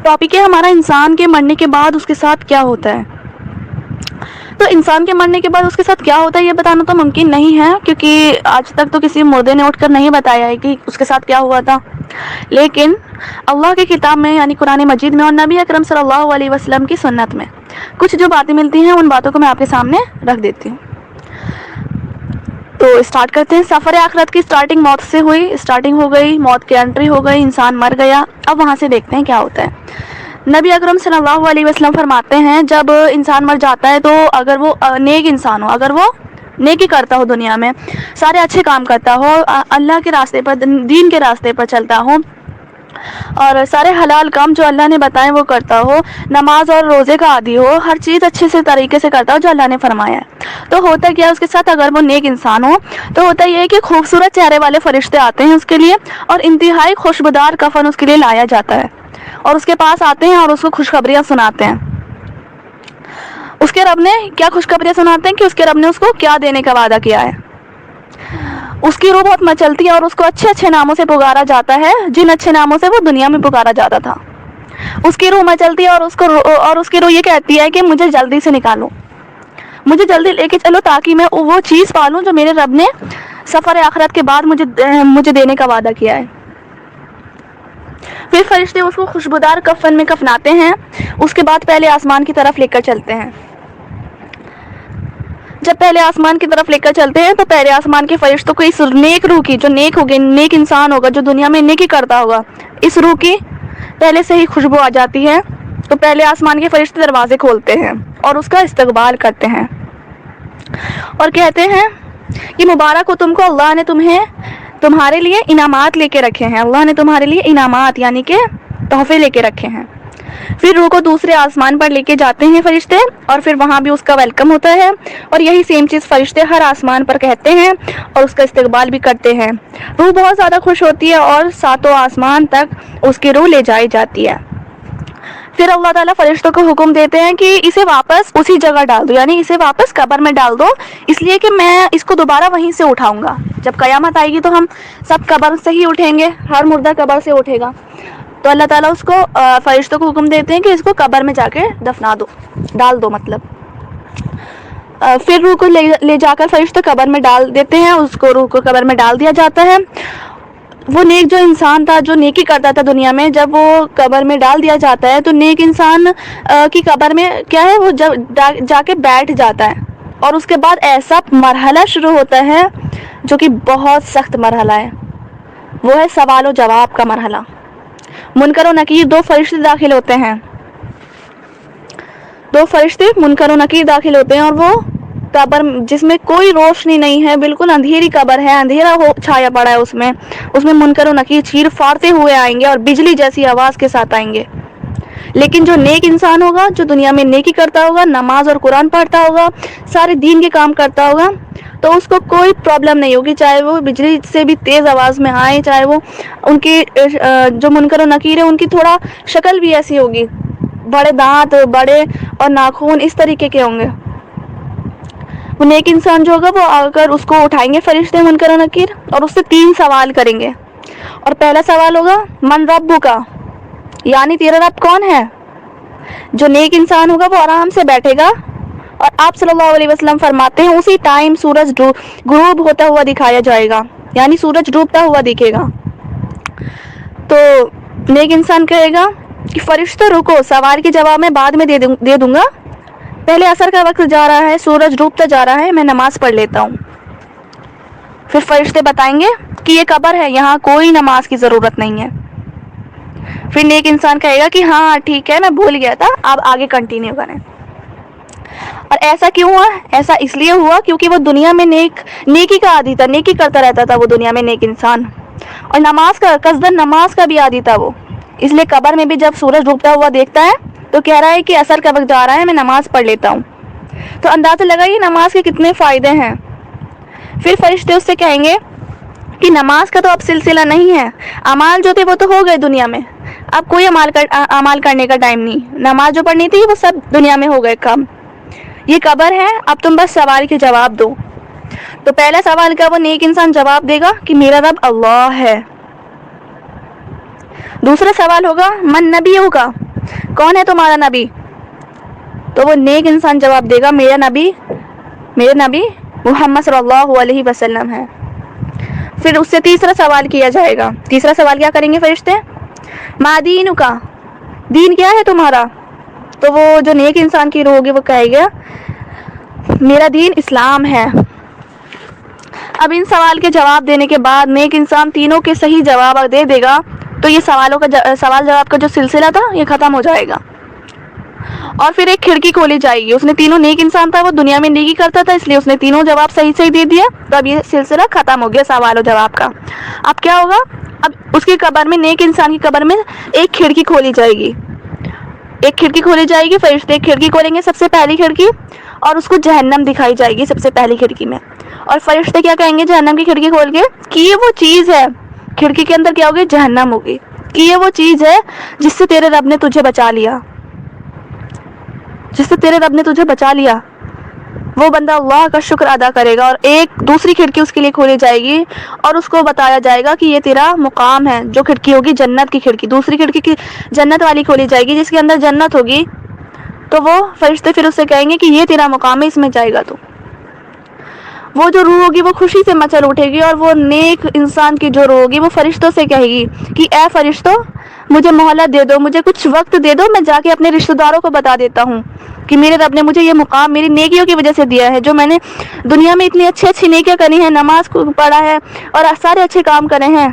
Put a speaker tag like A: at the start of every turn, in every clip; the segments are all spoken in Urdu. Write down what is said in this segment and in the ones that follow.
A: ٹاپک ہے ہمارا انسان کے مرنے کے بعد اس کے ساتھ کیا ہوتا ہے. تو انسان کے مرنے کے بعد اس کے ساتھ کیا ہوتا ہے یہ بتانا تو ممکن نہیں ہے، کیونکہ آج تک تو کسی مردے نے اٹھ کر نہیں بتایا ہے کہ اس کے ساتھ کیا ہوا تھا. لیکن اللہ کی کتاب میں یعنی قرآن مجید میں اور نبی اکرم صلی اللہ علیہ وسلم کی سنت میں کچھ جو باتیں ملتی ہیں ان باتوں کو میں آپ کے سامنے رکھ دیتی ہوں. تو اسٹارٹ کرتے ہیں. سفر آخرت کی اسٹارٹنگ موت سے ہوئی، اسٹارٹنگ ہو گئی، موت کی انٹری ہو گئی، انسان مر گیا. اب وہاں سے دیکھتے ہیں کیا ہوتا ہے. نبی اکرم صلی اللہ علیہ وسلم فرماتے ہیں جب انسان مر جاتا ہے تو اگر وہ نیک انسان ہو، اگر وہ نیکی کرتا ہو، دنیا میں سارے اچھے کام کرتا ہو، اللہ کے راستے پر، دین کے راستے پر چلتا ہو اور سارے حلال کام جو اللہ نے بتائے وہ کرتا ہو، نماز اور روزے کا عادی ہو، ہر چیز اچھے سے طریقے سے کرتا ہو جو اللہ نے فرمایا ہے، تو ہوتا کیا اس کے ساتھ اگر وہ نیک انسان ہو تو ہوتا یہ ہے کہ خوبصورت چہرے والے فرشتے آتے ہیں اس کے لیے اور انتہائی خوشبودار کفن اس کے لیے لایا جاتا ہے اور اس کے پاس آتے ہیں اور اس کو خوشخبریاں سناتے ہیں. اس کے رب نے کیا خوشخبریاں سناتے ہیں کہ اس کے رب نے اس کو کیا دینے کا وعدہ کیا ہے. اس کی روح بہت مچلتی ہے اور اس کو اچھے اچھے ناموں سے پکارا جاتا ہے جن اچھے ناموں سے وہ دنیا میں پکارا جاتا تھا. اس کی روح مچلتی ہے اور اس کی روح یہ کہتی ہے کہ مجھے جلدی سے نکالو، مجھے جلدی لے کے چلو تاکہ میں وہ چیز پالوں جو میرے رب نے سفر آخرت کے بعد مجھے دینے کا وعدہ کیا ہے. پھر فرشتے اس کو خوشبودار کفن میں کفناتے ہیں. اس کے بعد پہلے آسمان کی طرف لے کر چلتے ہیں. جب پہلے آسمان کی طرف لے کر چلتے ہیں تو پہلے آسمان کے فرشتوں کو اس نیک روح کی، جو نیک ہوگی، نیک انسان ہوگا جو دنیا میں نیکی کرتا ہوگا، اس روح کی پہلے سے ہی خوشبو آ جاتی ہے. تو پہلے آسمان کے فرشتے دروازے کھولتے ہیں اور اس کا استقبال کرتے ہیں اور کہتے ہیں کہ مبارک ہو تم کو، اللہ نے تمہارے لیے انعامات لے کے رکھے ہیں، اللہ نے تمہارے لیے انعامات یعنی کہ تحفے لے کے رکھے ہیں. پھر روح کو دوسرے آسمان پر لے کے جاتے ہیں فرشتے اور پھر وہاں بھی اس کا ویلکم ہوتا ہے اور یہی سیم چیز فرشتے ہر آسمان پر کہتے ہیں اور اس کا استقبال بھی کرتے ہیں. روح بہت زیادہ خوش ہوتی ہے اور ساتوں آسمان تک اس کی روح لے جائی جاتی ہے. پھر اللہ تعالیٰ فرشتوں کو حکم دیتے ہیں کہ اسے واپس اسی جگہ ڈال دو، یعنی اسے واپس قبر میں ڈال دو، اس لیے کہ میں اس کو دوبارہ وہیں سے اٹھاؤں گا. جب قیامت آئے گی تو ہم سب قبر سے ہی اٹھیں گے، ہر مردہ قبر سے اٹھے گا. تو اللہ تعالیٰ اس کو فرشتوں کو حکم دیتے ہیں کہ اس کو قبر میں جا کے دفنا دو، ڈال دو مطلب. پھر روح کو لے جا کر فرشتے قبر میں ڈال دیتے ہیں، اس کو روح کو قبر میں ڈال دیا جاتا ہے. وہ نیک جو انسان تھا جو نیکی کرتا تھا دنیا میں، جب وہ قبر میں ڈال دیا جاتا ہے تو نیک انسان کی قبر میں کیا ہے وہ جا کے بیٹھ جاتا ہے اور اس کے بعد ایسا مرحلہ شروع ہوتا ہے جو کہ بہت سخت مرحلہ ہے. وہ ہے سوال و جواب کا مرحلہ. منکر و نکیر دو فرشتے داخل ہوتے ہیں، دو فرشتے منکر و نکیر داخل ہوتے ہیں اور وہ قبر جس میں کوئی روشنی نہیں ہے، بالکل اندھیری قبر ہے، اندھیرا چھایا پڑا ہے اس میں منکر و نکیر چیر پھاڑتے ہوئے آئیں گے اور بجلی جیسی آواز کے ساتھ آئیں گے. لیکن جو نیک انسان ہوگا، جو دنیا میں نیکی کرتا ہوگا، نماز اور قرآن پڑھتا ہوگا، سارے دین کے کام کرتا ہوگا، تو اس کو کوئی پرابلم نہیں ہوگی، چاہے وہ بجلی سے بھی تیز آواز میں آئے، چاہے وہ ان کی جو منکر و نکیر ہے ان کی تھوڑا شکل بھی ایسی ہوگی، بڑے دانت، بڑے اور ناخون اس طریقے کے ہوں گے. وہ نیک انسان جو ہوگا وہ آ کر اس کو اٹھائیں گے فرشتے منکر و نکیر اور اس سے 3 سوال کریں گے. اور پہلا سوال ہوگا من ربک کا، یعنی تیرا رب کون ہے. جو نیک انسان ہوگا وہ آرام سے بیٹھے گا اور آپ صلی اللہ علیہ وسلم فرماتے ہیں اسی ٹائم سورج غروب ہوتا ہوا دکھایا جائے گا، یعنی سورج ڈوبتا ہوا دکھے گا. تو نیک انسان کہے گا کہ فرشتوں رکو، سوال کے جواب میں بعد میں دے دوں گا، پہلے عصر کا وقت جا رہا ہے، سورج ڈوبتا جا رہا ہے، میں نماز پڑھ لیتا ہوں. پھر فرشتے بتائیں گے کہ یہ قبر ہے، یہاں کوئی نماز کی ضرورت نہیں ہے. پھر نیک انسان کہے گا کہ ہاں ٹھیک ہے، میں بھول گیا تھا، آپ آگے کنٹینیو کریں. اور ایسا کیوں ہوا؟ ایسا اس لیے ہوا کیونکہ وہ دنیا میں نیکی کا عادی تھا، نیکی کرتا رہتا تھا وہ دنیا میں نیک انسان، اور نماز کا قصدن نماز کا بھی عادی تھا وہ. اس لیے قبر میں بھی جب سورج ڈوبتا ہوا دیکھتا ہے تو کہہ رہا ہے کہ عصر کا وقت جا رہا ہے، میں نماز پڑھ لیتا ہوں. تو اندازہ لگائیے نماز کے کتنے فائدے ہیں. پھر فرشتے اس سے کہیں گے کہ نماز کا تو اب سلسلہ نہیں ہے، اعمال جو تھے وہ تو ہو گئے دنیا میں، اب کوئی اعمال کرنے کا ٹائم نہیں، نماز جو پڑھنی تھی وہ سب دنیا میں ہو گئے کام، یہ قبر ہے، اب تم بس سوال کے جواب دو. تو پہلا سوال کا وہ نیک انسان جواب دے گا کہ میرا رب اللہ ہے. دوسرا سوال ہوگا من نبیہ کا، کون ہے تمہارا نبی؟ تو وہ نیک انسان جواب دے گا میرا نبی محمد صلی اللہ علیہ وسلم ہے۔ پھر اس سے تیسرا سوال کیا جائے گا۔ تیسرا سوال کیا کریں گے فرشتے؟ ما دین کا، دین کیا ہے تمہارا؟ تو وہ جو نیک انسان کی روح ہوگی وہ کہے گا میرا دین اسلام ہے۔ اب ان سوال کے جواب دینے کے بعد نیک انسان تینوں کے صحیح جواب دے دے گا تو یہ سوال جواب کا جو سلسلہ تھا یہ ختم ہو جائے گا، اور پھر ایک کھڑکی کھولی جائے گی۔ اس نے تینوں نیک انسان تھا، وہ دنیا میں نیکی کرتا تھا، اس لیے اس نے تینوں جواب صحیح دے دیا، تو اب یہ سلسلہ ختم ہو گیا سوال و جواب کا۔ اب کیا ہوگا؟ اب اس کی قبر میں، نیک انسان کی قبر میں ایک کھڑکی کھولی جائے گی، فرشتے ایک کھڑکی کھولیں گے، سب سے پہلی کھڑکی، اور اس کو جہنم دکھائی جائے گی سب سے پہلی کھڑکی میں، اور فرشتے کیا کہیں گے جہنم کی کھڑکی کھول کے کہ یہ وہ چیز ہے، کھڑکی کے اندر کیا ہوگی؟ جہنم ہوگی، کہ یہ وہ چیز ہے جس سے تیرے رب نے تجھے بچا لیا، وہ بندہ اللہ کا شکر ادا کرے گا، اور ایک دوسری کھڑکی اس کے لیے کھولی جائے گی اور اس کو بتایا جائے گا کہ یہ تیرا مقام ہے، جو کھڑکی ہوگی جنت کی کھڑکی، دوسری کھڑکی کی جنت والی کھولی جائے گی جس کے اندر جنت ہوگی، تو وہ فرشتے پھر اس سے کہیں گے کہ یہ تیرا مقام ہے، اس میں جائے گا تو۔ وہ جو روح ہوگی وہ خوشی سے مچل اٹھے گی، اور وہ نیک انسان کی جو روح ہوگی وہ فرشتوں سے کہے گی کہ اے فرشتوں مجھے مہلت دے دو، مجھے کچھ وقت دے دو، میں جا کے اپنے رشتہ داروں کو بتا دیتا ہوں کہ میرے رب نے مجھے یہ مقام میری نیکیوں کی وجہ سے دیا ہے، جو میں نے دنیا میں اتنی اچھی نیکیاں کری ہیں، نماز کو پڑھا ہے اور سارے اچھے کام کرے ہیں،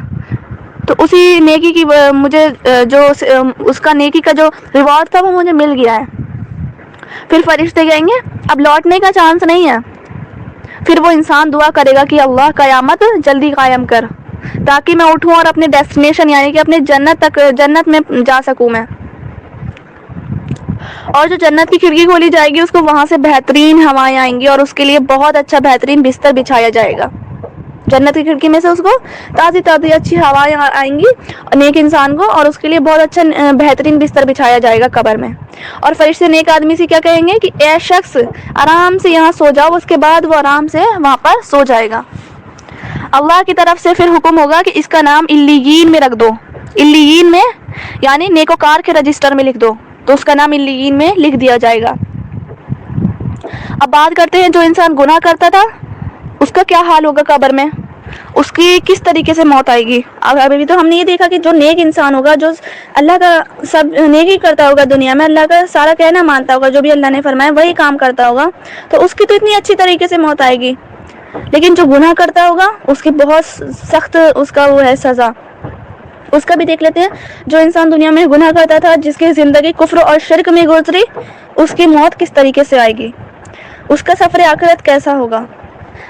A: تو اسی نیکی کی مجھے جو اس کا نیکی کا جو ریوارڈ تھا وہ مجھے مل گیا ہے۔ پھر فرشتے کہیں گے اب لوٹنے کا چانس نہیں ہے، پھر وہ انسان دعا کرے گا کہ اللہ قیامت جلدی قائم کر تاکہ میں اٹھوں اور اپنے ڈیسٹینیشن یعنی کہ اپنے جنت میں جا سکوں میں، اور جو جنت کی کھڑکی کھولی جائے گی اس کو وہاں سے بہترین ہوائیں آئیں گی اور اس کے لیے بہت اچھا بہترین بستر بچھایا جائے گا، جنت کی کھڑکی میں سے اس کو تازی اچھی ہوائیں آئیں گی نیک انسان کو، اور اس کے لیے بہت اچھا بہترین بستر بچھایا جائے گا قبر میں، اور فرشتے نیک آدمی سے کیا کہیں گے کہ اے شخص آرام سے یہاں سو جاؤ، اس کے بعد وہ آرام سے وہاں پر سو جائے گا۔ اللہ کی طرف سے پھر حکم ہوگا کہ اس کا نام علیین میں رکھ دو، علیین میں یعنی نیکوکار کے رجسٹر میں لکھ دو، تو اس کا نام علیین میں لکھ دیا جائے گا۔ اب بات کرتے ہیں جو انسان گناہ کرتا تھا اس کا کیا حال ہوگا قبر میں، اس کی کس طریقے سے موت آئے گی۔ ابھی تو ہم نے یہ دیکھا کہ جو نیک انسان ہوگا، جو اللہ کا سب نیکی کرتا ہوگا دنیا میں، اللہ کا سارا کہنا مانتا ہوگا، جو بھی اللہ نے فرمایا وہی کام کرتا ہوگا، تو اس کی تو اتنی اچھی طریقے سے موت آئے گی، لیکن جو گناہ کرتا ہوگا اس کی بہت سخت اس کا وہ ہے سزا۔ اس کا بھی دیکھ لیتے ہیں، جو انسان دنیا میں گناہ کرتا تھا، جس کی زندگی کفر اور شرک میں گزری، اس کی موت کس طریقے سے آئے گی، اس کا سفر آخرت کیسا ہوگا۔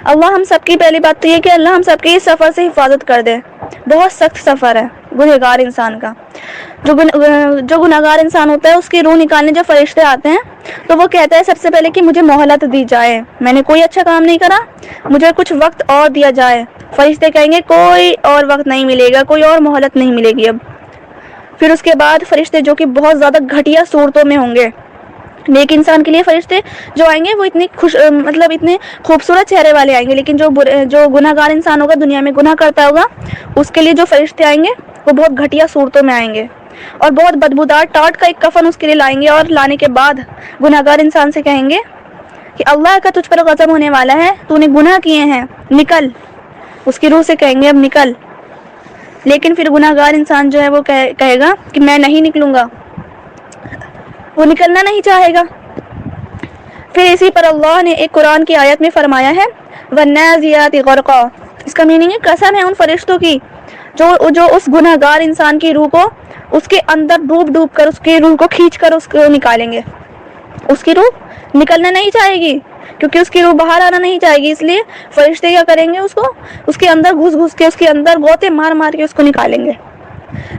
A: اللہ ہم سب کی پہلی بات تو یہ کہ اللہ ہم سب کی اس سفر سے حفاظت کر دے، بہت سخت سفر ہے گنہگار انسان کا۔ جو گنہگار انسان ہوتا ہے اس کی روح نکالنے جب فرشتے آتے ہیں تو وہ کہتا ہے سب سے پہلے کہ مجھے مہلت دی جائے، میں نے کوئی اچھا کام نہیں کرا، مجھے کچھ وقت اور دیا جائے۔ فرشتے کہیں گے کوئی اور وقت نہیں ملے گا، کوئی اور مہلت نہیں ملے گی اب۔ پھر اس کے بعد فرشتے جو کہ بہت زیادہ گھٹیا صورتوں میں ہوں گے، نیک انسان کے لیے فرشتے جو آئیں گے وہ اتنے اتنے خوبصورت چہرے والے آئیں گے، لیکن جو گناہ گار انسان ہوگا، دنیا میں گناہ کرتا ہوگا، اس کے لیے جو فرشتے آئیں گے وہ بہت گھٹیا صورتوں میں آئیں گے، اور بہت بدبودار ٹاٹ کا ایک کفن اس کے لیے لائیں گے، اور لانے کے بعد گناہ گار انسان سے کہیں گے کہ اللہ کا تجھ پر غضب ہونے والا ہے، تو نے گناہ کیے ہیں، نکل۔ اس کی روح سے کہیں گے اب نکل، لیکن پھر گناہ گار انسان جو ہے وہ کہے گا کہ میں نہیں نکلوں گا، وہ نکلنا نہیں چاہے گا۔ پھر اسی پر اللہ نے ایک قرآن کی آیت میں فرمایا ہے وَالنَّازِعَاتِ غَرْقًا، اس کا میننگ ہے قسم ہے ان فرشتوں کی جو اس گناہ گار انسان کی روح کو اس کے اندر ڈوب کر اس کی روح کو کھینچ کر اس کو نکالیں گے۔ اس کی روح نکلنا نہیں چاہے گی کیونکہ اس کی روح باہر آنا نہیں چاہے گی، اس لیے فرشتے کیا کریں گے، اس کو اس کے اندر گھس کے اس کے اندر غوطے مار کے اس کو نکالیں گے۔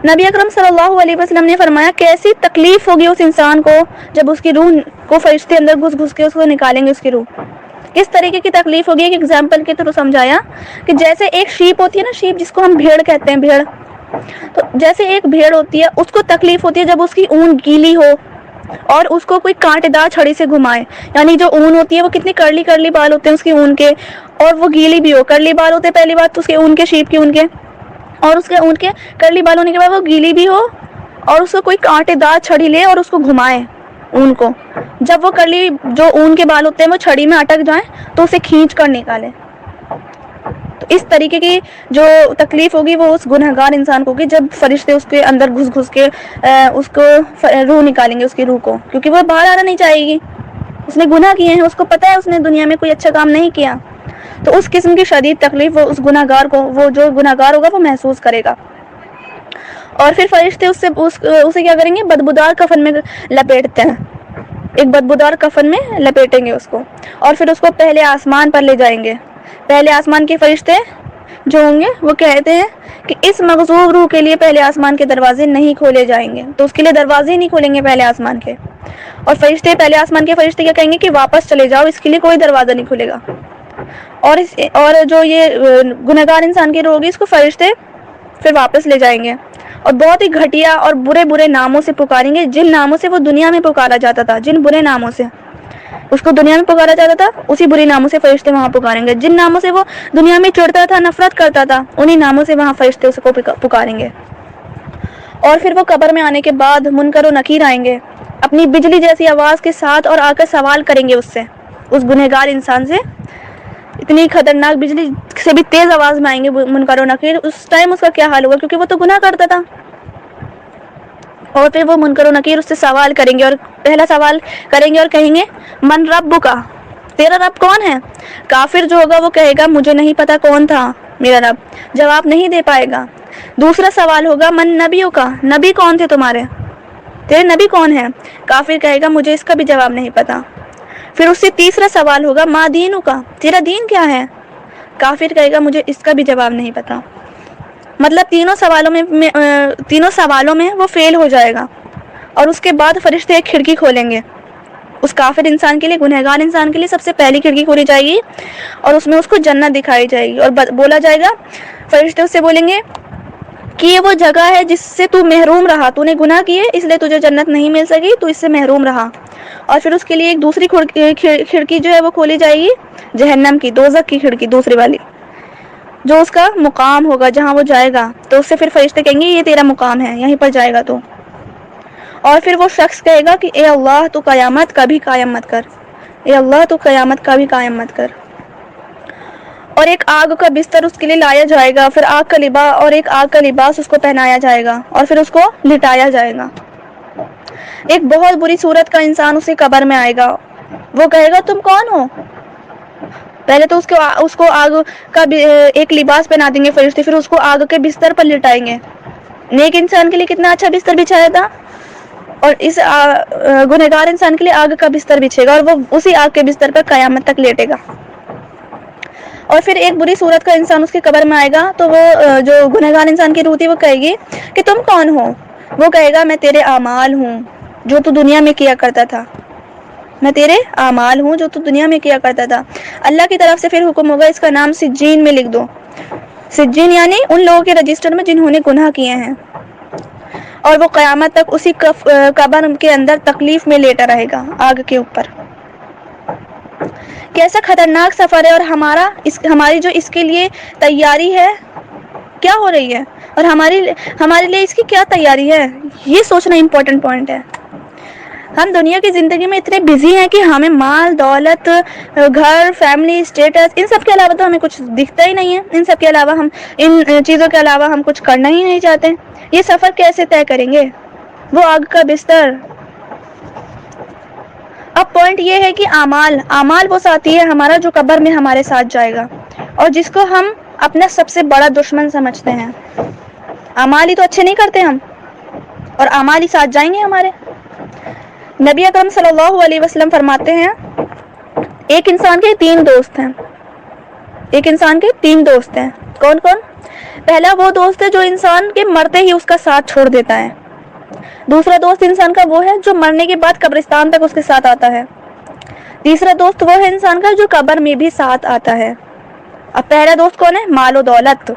A: نبی اکرم صلی اللہ علیہ وسلم نے فرمایا کیسی تکلیف ہوگی اس انسان کو جب اس کی روح کو فرشتے اندر گھس کے اس کو نکالیں گے، اس کی روح کس طریقے کی تکلیف ہوگی۔ ایک ایگزامپل کے تھرو سمجھایا کہ جیسے ایک شیپ ہوتی ہے نا، شیپ جس کو ہم بھیڑ کہتے ہیں، بھیڑ، تو جیسے ایک بھیڑ ہوتی ہے اس کو تکلیف ہوتی ہے جب اس کی اون گیلی ہو اور اس کو کوئی کانٹے دار چھڑی سے گھمائے، یعنی جو اون ہوتی ہے وہ کتنی کرلی بال ہوتے ہیں اس کی اون کے، اور وہ گیلی بھی ہو، کرلی بال ہوتے ہیں پہلی بات تو اس کے اون کے، شیپ کی اون کے، اور اس کے اونٹ کے کرلی بال ہونے کے بعد وہ گیلی بھی ہو اور اس کو کوئی کانٹے دار چھڑی لے اور اس کو گھمائے اون کو. جب وہ کرلی جو اون کے بال ہوتے ہیں وہ چھڑی میں اٹک جائیں تو اسے کھینچ کر نکالے. تو اس طریقے کی جو تکلیف ہوگی وہ اس گنہگار انسان کو ہوگی جب فرشتے اس کے اندر گھس گھس کے اس کو روح نکالیں گے اس کی روح کو, کیونکہ وہ باہر آنا نہیں چاہے گی. اس نے گناہ کیے ہیں, اس کو پتہ ہے اس نے دنیا میں کوئی اچھا کام نہیں کیا, تو اس قسم کی شدید تکلیف وہ اس گنہگار کو, وہ جو گنہگار ہوگا وہ محسوس کرے گا. اور پھر فرشتے اسے کیا کریں گے, بدبودار کفن میں لپیٹتے ہیں, ایک بدبودار کفن میں لپیٹیں گے اس کو, اور پھر اس کو پہلے آسمان پر لے جائیں گے. پہلے آسمان کے فرشتے جو ہوں گے وہ کہتے ہیں کہ اس مغضوب روح کے لیے پہلے آسمان کے دروازے نہیں کھولے جائیں گے, تو اس کے لیے دروازے ہی نہیں کھولیں گے پہلے آسمان کے. اور فرشتے پہلے آسمان کے فرشتے کیا کہیں گے کہ واپس چلے جاؤ, اس کے لیے کوئی دروازہ نہیں کھلے گا. اور جو یہ گنہگار انسان کی روح ہوگی اس کو فرشتے پھر واپس لے جائیں گے اور بہت ہی گھٹیا اور برے برے ناموں سے پکاریں گے, جن ناموں سے وہ دنیا میں پکارا جاتا تھا, جن برے ناموں سے اس کو دنیا میں پکارا جاتا تھا اسی برے ناموں سے فرشتے وہاں پکاریں گے. جن ناموں سے وہ دنیا میں چڑھتا تھا, نفرت کرتا تھا, انہی ناموں سے وہاں فرشتے اس کو پکاریں گے. اور پھر وہ قبر میں آنے کے بعد منکر و نکیر آئیں گے اپنی بجلی جیسی آواز کے ساتھ اور آ کر سوال کریں گے اس سے, اس گنہگار انسان سے. اتنی خطرناک بجلی سے بھی تیز آواز میں آئیں گے منکر و نکیر. اس ٹائم اس کا کیا حال ہوگا, کیونکہ وہ تو گناہ کرتا تھا. اور پھر وہ منکر و نکیر اس سے سوال کریں گے, اور پہلا سوال کریں گے اور کہیں گے من ربک, تیرا رب کون ہے؟ کافر جو ہوگا وہ کہے گا مجھے نہیں پتا کون تھا میرا رب, جواب نہیں دے پائے گا. دوسرا سوال ہوگا من نبیک, نبی کون تھے تمہارے, تیرے نبی کون ہے؟ کافر کہے گا مجھے اس کا بھی جواب نہیں پتا. پھر اس سے تیسرا سوال ہوگا ما دینک, تیرا دین کیا ہے؟ کافر کہے گا مجھے اس کا بھی جواب نہیں پتا. مطلب تینوں سوالوں میں وہ فیل ہو جائے گا. اور اس کے بعد فرشتے ایک کھڑکی کھولیں گے اس کافر انسان کے لیے, گنہگار انسان کے لیے سب سے پہلی کھڑکی کھولی جائے گی اور اس میں اس کو جنت دکھائی جائے گی. اور بولا جائے گا, فرشتے اس سے بولیں گے کہ یہ وہ جگہ ہے جس سے تو محروم رہا, تو نے گناہ کیے اس لیے تجھے جنت نہیں مل سکی, تو اس سے محروم رہا. اور پھر اس کے لیے ایک دوسری کھڑکی جو ہے وہ کھولی جائے گی جہنم کی, دوزخ کی کھڑکی دوسری والی, جو اس کا مقام ہوگا جہاں وہ جائے گا. تو اس سے پھر فرشتے کہیں گے یہ تیرا مقام ہے, یہیں پر جائے گا تو. اور پھر وہ شخص کہے گا کہ اے اللہ تو قیامت کبھی قائم مت کر, اے اللہ تو قیامت کبھی قائم مت کر. اور ایک آگ کا بستر اس کے لیے لایا جائے گا, پھر ایک آگ کا لباس اس کو پہنایا جائے گا, اور پھر اس کو لٹایا جائے گا. ایک بہت بری صورت کا انسان اسی قبر میں آئے گا, وہ کہے گا تم کون ہو؟ پہلے تو اس کو آگ کا ایک لباس پہنا دیں گے فرشتے, پھر اس کو آگ کے بستر پر لٹائیں گے. نیک انسان کے لیے کتنا اچھا بستر بچھایا تھا, اور اس گنہگار انسان کے لیے آگ کا بستر بچھے گا, اور وہ اسی آگ کے بستر پر قیامت تک لیٹے گا. اور پھر ایک بری صورت کا انسان اس کی قبر میں آئے گا, تو وہ جو گنہگار انسان کی روح تھی وہ کہے گی کہ تم کون ہو؟ وہ کہے گا میں تیرے اعمال ہوں جو تو دنیا میں کیا کرتا تھا, میں تیرے اعمال ہوں جو تو دنیا میں کیا کرتا تھا. اللہ کی طرف سے پھر حکم ہوگا اس کا نام سجین میں لکھ دو. سجین یعنی ان لوگوں کے رجسٹر میں جنہوں نے گناہ کیے ہیں. اور وہ قیامت تک اسی قبر کے اندر تکلیف میں لیٹا رہے گا آگ کے اوپر. کیسا خطرناک سفر ہے, اور ہماری جو اس کے لیے تیاری ہے کیا ہو رہی ہے, اور ہمارے لیے اس کی کیا تیاری ہے, یہ سوچنا امپورٹنٹ پوائنٹ ہے. ہم دنیا کی زندگی میں اتنے بزی ہیں کہ ہمیں مال دولت, گھر, فیملی, اسٹیٹس, ان سب کے علاوہ تو ہمیں کچھ دکھتا ہی نہیں ہے. ان سب کے علاوہ ان چیزوں کے علاوہ ہم کچھ کرنا ہی نہیں چاہتے. یہ سفر کیسے طے کریں گے, وہ آگ کا بستر. اب پوائنٹ یہ ہے کہ اعمال وہ ساتھی ہے ہمارا جو قبر میں ہمارے ساتھ جائے گا, اور جس کو ہم اپنا سب سے بڑا دشمن سمجھتے ہیں. اعمال ہی تو اچھے نہیں کرتے ہم, اور اعمال ہی ساتھ جائیں گے ہمارے. نبی اکرم صلی اللہ علیہ وسلم فرماتے ہیں ایک انسان کے تین دوست ہیں. کون کون؟ پہلا وہ دوست ہے جو انسان کے مرتے ہی اس کا ساتھ چھوڑ دیتا ہے. دوسرا دوست انسان کا وہ ہے جو مرنے کے بعد قبرستان تک اس کے ساتھ آتا ہے. تیسرا دوست وہ ہے انسان کا جو قبر میں بھی ساتھ آتا ہے. اب پہلا دوست کون ہے؟ مال و دولت,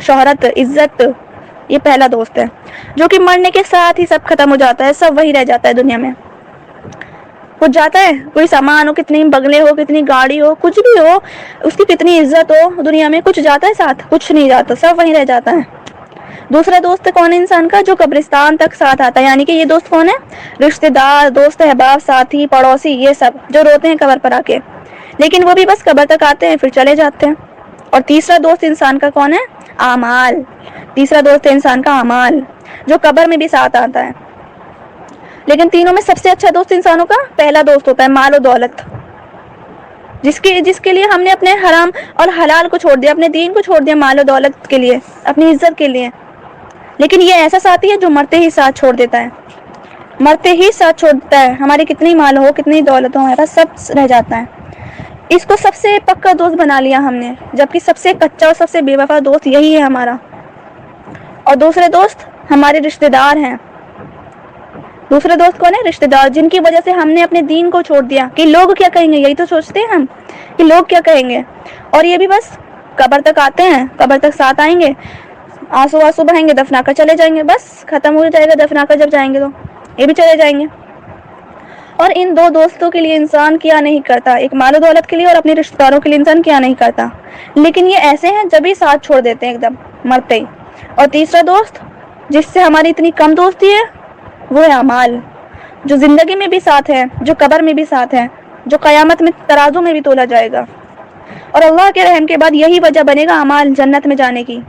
A: شہرت, عزت, یہ پہلا دوست ہے جو کہ مرنے کے ساتھ ہی سب ختم ہو جاتا ہے, سب وہی رہ جاتا ہے دنیا میں. کچھ جاتا ہے, کوئی سامان ہو, کتنی بنگلے ہو, کتنی گاڑی ہو, کچھ بھی ہو, اس کی کتنی عزت ہو دنیا میں, کچھ جاتا ہے ساتھ؟ کچھ نہیں جاتا, سب وہیں رہ جاتا ہے. دوسرا دوست کون ہے انسان کا؟ جو قبرستان تک ساتھ آتا ہے، یعنی کہ یہ دوست کون ہے؟ رشتہ دار، دوست، احباب، ساتھی، پڑوسی، یہ سب جو روتے ہیں قبر پر آ کے، لیکن وہ بھی بس قبر تک آتے ہیں پھر چلے جاتے ہیں۔ اور تیسرا دوست انسان کا کون ہے؟ اعمال۔ تیسرا دوست ہے انسان کا اعمال، جو قبر میں بھی ساتھ آتا ہے۔ لیکن تینوں میں سب سے اچھا دوست انسانوں کا پہلا دوست ہوتا ہے مال و دولت، جس کے لیے ہم نے اپنے حرام اور حلال کو چھوڑ دیا، اپنے دین کو چھوڑ دیا مال و دولت کے لیے، اپنی عزت کے لیے۔ لیکن یہ ایسا ساتھی ہے جو مرتے ہی ساتھ چھوڑ دیتا ہے، مرتے ہی ساتھ چھوڑ دیتا ہے، ہماری کتنی مال ہو، کتنی دولت ہو، ہمارے پاس سب رہ جاتا ہے۔ اس کو سب سے پکا دوست بنا لیا ہم نے، جبکہ سب سے کچا اور سب سے بے وفا دوست یہی ہے ہمارا۔ اور دوسرے دوست ہمارے رشتہ دار ہیں۔ دوسرے دوست کون ہے؟ رشتہ دار، جن کی وجہ سے ہم نے اپنے دین کو چھوڑ دیا کہ لوگ کیا کہیں گے، یہی تو سوچتے ہیں ہم کہ لوگ کیا کہیں گے، اور یہ بھی بس قبر تک آتے ہیں، قبر تک ساتھ آئیں گے، آنسو بہائیں گے، دفنا کر چلے جائیں گے، بس ختم ہو جائے گا دفنا کر جب جائیں گے تو یہ بھی چلے جائیں گے۔ اور ان دو دوستوں کے لیے انسان کیا نہیں کرتا، ایک مال و دولت کے لیے اور اپنے رشتہ داروں کے لیے انسان کیا نہیں کرتا، لیکن یہ ایسے ہیں جب ہی ساتھ چھوڑ دیتے ہیں ایک دم مرتے ہی۔ اور تیسرا دوست جس سے ہماری اتنی کم دوستی ہے وہ ہے اعمال، جو زندگی میں بھی ساتھ ہے، جو قبر میں بھی ساتھ ہے، جو قیامت میں ترازو میں بھی تولا جائے گا۔ اور اللہ کے رحم کے بعد یہی وجہ بنے گا اعمال جنت میں جانے کی،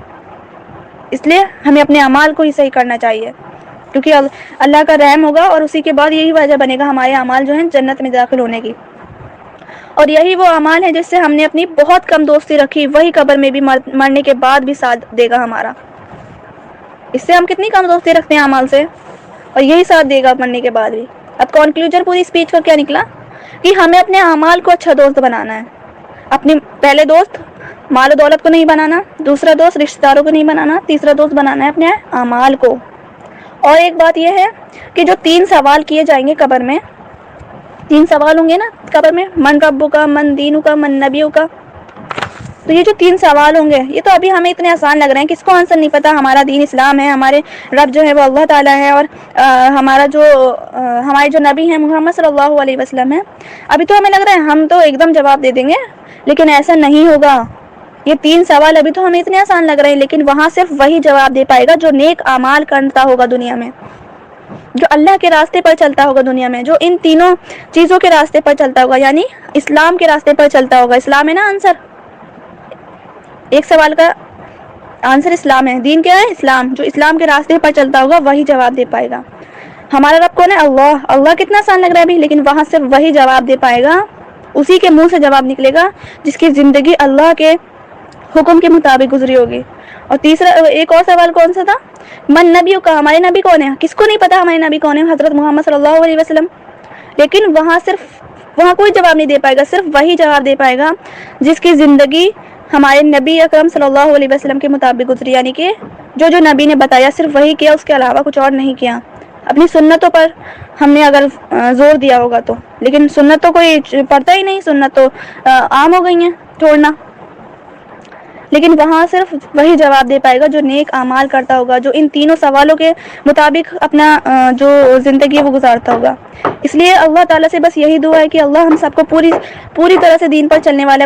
A: اس لیے ہمیں اپنے اعمال کو ہی صحیح کرنا چاہیے، کیونکہ اللہ کا رحم ہوگا اور اسی کے بعد یہی وجہ بنے گا ہمارے اعمال جو ہیں جنت میں داخل ہونے کی۔ اور یہی وہ اعمال ہے جس سے ہم نے اپنی بہت کم دوستی رکھی، وہی قبر میں بھی مرنے کے بعد بھی ساتھ دے گا ہمارا۔ اس سے ہم کتنی کم دوستی رکھتے ہیں اعمال سے، اور یہی ساتھ دے گا مرنے کے بعد بھی۔ اب کنکلوژن پوری اسپیچ کا کیا نکلا کہ ہمیں اپنے اعمال کو اچھا دوست بنانا ہے، اپنے پہلے دوست مال و دولت کو نہیں بنانا، دوسرا دوست رشتہ داروں کو نہیں بنانا، تیسرا دوست بنانا ہے اپنے اعمال کو۔ اور ایک بات یہ ہے کہ جو 3 سوال کیے جائیں گے قبر میں، 3 سوال ہوں گے نا قبر میں، من ربک کا، من دینک کا، من نبیک کا، تو یہ جو 3 سوال ہوں گے یہ تو ابھی ہمیں اتنے آسان لگ رہے ہیں، کس کو آنسر نہیں پتا، ہمارا دین اسلام ہے، ہمارے رب جو ہے وہ اللہ تعالیٰ ہے، اور ہمارے جو نبی ہیں محمد صلی اللہ علیہ وسلم ہے۔ ابھی تو ہمیں لگ رہا ہے ہم تو ایک دم جواب دے دیں گے، لیکن ایسا نہیں ہوگا۔ یہ 3 سوال ابھی تو ہمیں اتنے آسان لگ رہے ہیں، لیکن وہاں صرف وہی جواب دے پائے گا جو نیک اعمال کرتا ہوگا دنیا میں، جو اللہ کے راستے پر چلتا ہوگا دنیا میں، جو ان تینوں چیزوں کے راستے پر چلتا ہوگا، یعنی اسلام کے راستے پر چلتا ہوگا۔ اسلام ہے نا آنسر، ایک سوال کا آنسر اسلام ہے، دین کیا ہے؟ اسلام۔ جو اسلام کے راستے پر چلتا ہوگا وہی جواب دے پائے گا۔ ہمارا رب کون ہے؟ اللہ۔ اللہ کتنا آسان لگ رہا ہے ابھی، لیکن وہاں صرف وہی جواب دے پائے گا، اسی کے منہ سے جواب نکلے گا جس کی زندگی اللہ کے حکم کے مطابق گزری ہوگی۔ اور تیسرا ایک اور سوال کون سا تھا؟ من نبی کا، ہمارے نبی کون ہے؟ کس کو نہیں پتا ہمارے نبی کون ہے؟ حضرت محمد صلی اللہ علیہ وسلم۔ لیکن وہاں کوئی جواب نہیں دے پائے گا، صرف وہی جواب دے پائے گا جس کی زندگی ہمارے نبی اکرم صلی اللہ علیہ وسلم کے مطابق گزری، یعنی کہ جو نبی نے بتایا صرف وہی کیا، اس کے علاوہ کچھ اور نہیں کیا۔ اپنی سنتوں پر ہم نے اگر زور دیا ہوگا تو، لیکن سنت تو کوئی پڑھتا ہی نہیں، سنت تو عام ہو گئی ہیں چھوڑنا، لیکن وہاں صرف وہی جواب دے پائے گا جو نیک اعمال کرتا ہوگا، جو ان تینوں سوالوں کے مطابق اپنا جو زندگی ہے وہ گزارتا ہوگا۔ اس لیے اللہ تعالیٰ سے بس یہی دعا ہے کہ اللہ ہم سب کو پوری طرح سے دین پر چلنے والا